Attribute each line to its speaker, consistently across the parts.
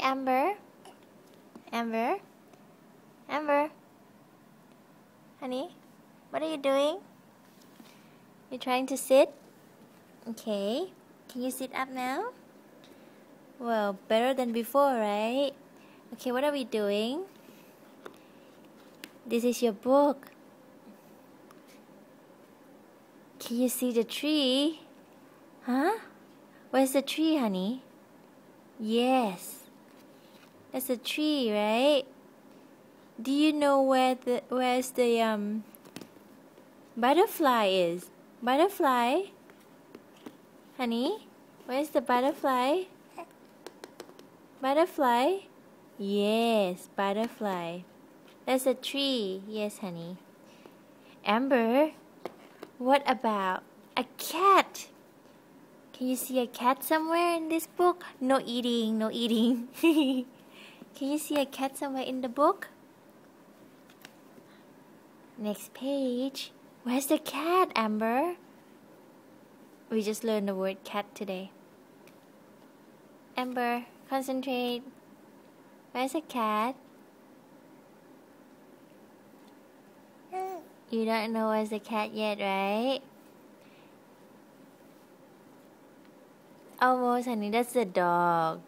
Speaker 1: Amber. Amber. Amber. Honey, what are you doing? You're trying to sit? Okay. Can you sit up now? Well, better than before, right? Okay, what are we doing? This is your book. Can you see the tree? Huh? Where's the tree, honey? Yes. That's a tree, right? Do you know where's the butterfly is? Butterfly? Honey? Where's the butterfly? Butterfly? Yes, butterfly. That's a tree. Yes, honey. Amber, what about a cat? Can you see a cat somewhere in this book? No eating, no eating. Can you see a cat somewhere in the book? Next page. Where's the cat, Amber? We just learned the word cat today. Amber, concentrate. Where's a cat? You don't know where's the cat yet, right? Almost, honey. That's the dog.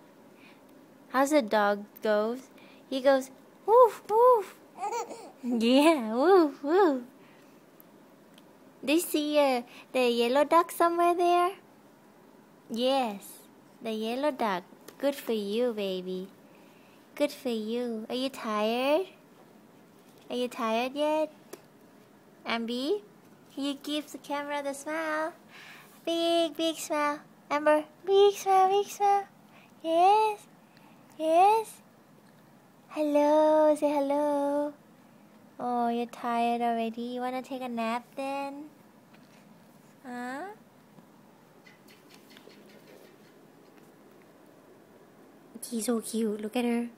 Speaker 1: How's the dog goes? He goes, woof, woof. Yeah, woof, woof. Do you see the yellow duck somewhere there? Yes, the yellow duck. Good for you, baby. Good for you. Are you tired? Are you tired yet? Amber, can you give the camera the smile? Big, big smile. Amber, big smile, big smile. Yes, yes. Hello, say hello. Oh, you're tired already. You want to take a nap then? Huh? She's so cute. Look at her.